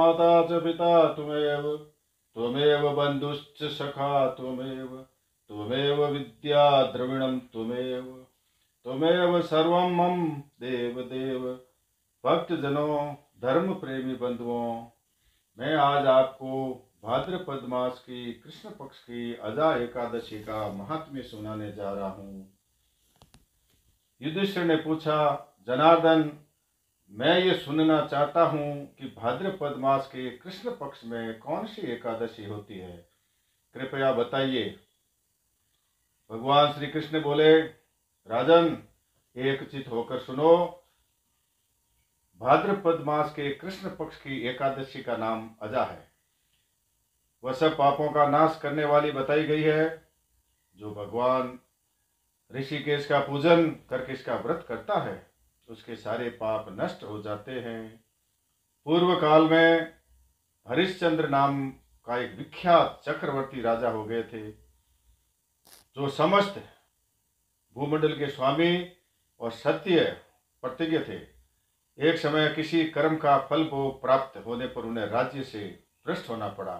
माता च पिता त्वमेव त्वमेव बन्धुश्च सखा त्वमेव त्वमेव विद्या द्रविणं त्वमेव त्वमेव सर्वं मम देव देव। भक्तजनों, धर्म प्रेमी बंधुओं, मैं आज आपको भाद्रपद मास की कृष्ण पक्ष की अजा एकादशी का महात्म्य सुनाने जा रहा हूँ। युधिष्ठिर ने पूछा, जनार्दन, मैं ये सुनना चाहता हूँ कि भाद्रपद मास के कृष्ण पक्ष में कौन सी एकादशी होती है, कृपया बताइए। भगवान श्री कृष्ण बोले, राजन, एकचित होकर सुनो। भाद्रपद मास के कृष्ण पक्ष की एकादशी का नाम अजा है। वह सब पापों का नाश करने वाली बताई गई है। जो भगवान ऋषिकेश का पूजन करके इसका व्रत करता है, उसके सारे पाप नष्ट हो जाते हैं। पूर्व काल में हरिश्चंद्र नाम का एक विख्यात चक्रवर्ती राजा हो गए थे, जो समस्त भूमंडल के स्वामी और सत्य प्रतिज्ञ थे। एक समय किसी कर्म का फल भोग प्राप्त होने पर उन्हें राज्य से भ्रष्ट होना पड़ा।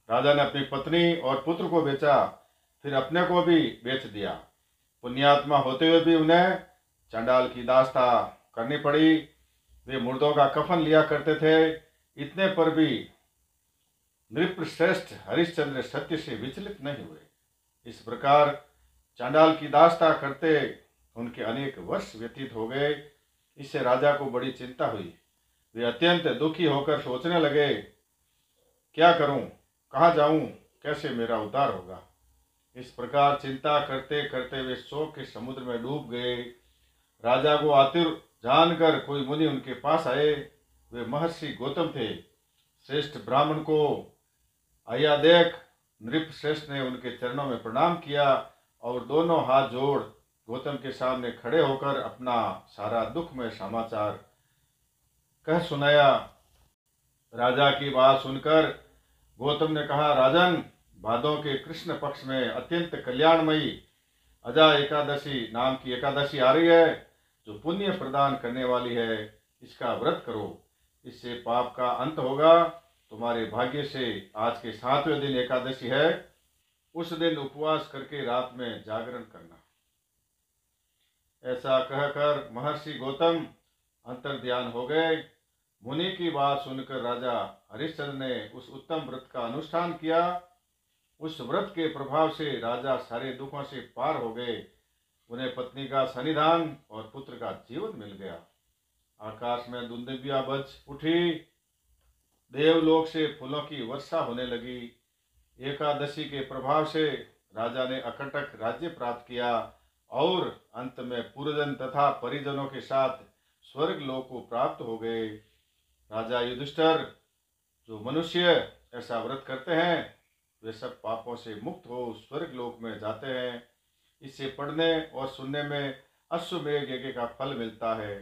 राजा ने अपनी पत्नी और पुत्र को बेचा, फिर अपने को भी बेच दिया। पुण्यात्मा होते हुए भी उन्हें चांडाल की दास्ता करनी पड़ी। वे मुर्दों का कफन लिया करते थे। इतने पर भी नृपश्रेष्ठ हरिश्चंद्र सत्य से विचलित नहीं हुए। इस प्रकार चांडाल की दास्ता करते उनके अनेक वर्ष व्यतीत हो गए। इससे राजा को बड़ी चिंता हुई। वे अत्यंत दुखी होकर सोचने लगे, क्या करूं, कहाँ जाऊं, कैसे मेरा उद्धार होगा। इस प्रकार चिंता करते करते वे शोक के समुद्र में डूब गए। राजा को आतुर जानकर कोई मुनि उनके पास आए। वे महर्षि गौतम थे। श्रेष्ठ ब्राह्मण को आया देख नृप श्रेष्ठ ने उनके चरणों में प्रणाम किया और दोनों हाथ जोड़ गौतम के सामने खड़े होकर अपना सारा दुखमय समाचार कह सुनाया। राजा की बात सुनकर गौतम ने कहा, राजन, भादों के कृष्ण पक्ष में अत्यंत कल्याणमयी अजा एकादशी नाम की एकादशी आ रही है, जो पुण्य प्रदान करने वाली है। इसका व्रत करो, इससे पाप का अंत होगा। तुम्हारे भाग्य से आज के 7वें दिन एकादशी है। उस दिन उपवास करके रात में जागरण करना। ऐसा कहकर महर्षि गौतम अंतर्ध्यान हो गए। मुनि की बात सुनकर राजा हरिश्चंद्र ने उस उत्तम व्रत का अनुष्ठान किया। उस व्रत के प्रभाव से राजा सारे दुखों से पार हो गए। उन्हें पत्नी का सन्निधान और पुत्र का जीवन मिल गया। आकाश में दुंदुभियां बज उठी। देवलोक से फूलों की वर्षा होने लगी। एकादशी के प्रभाव से राजा ने अकंटक राज्य प्राप्त किया और अंत में पुरजन तथा परिजनों के साथ स्वर्ग लोक को प्राप्त हो गए। राजा युधिष्ठिर, जो मनुष्य ऐसा व्रत करते हैं, वे सब पापों से मुक्त हो स्वर्ग लोक में जाते हैं। इससे पढ़ने और सुनने में अश्वमेध यज्ञ का फल मिलता है।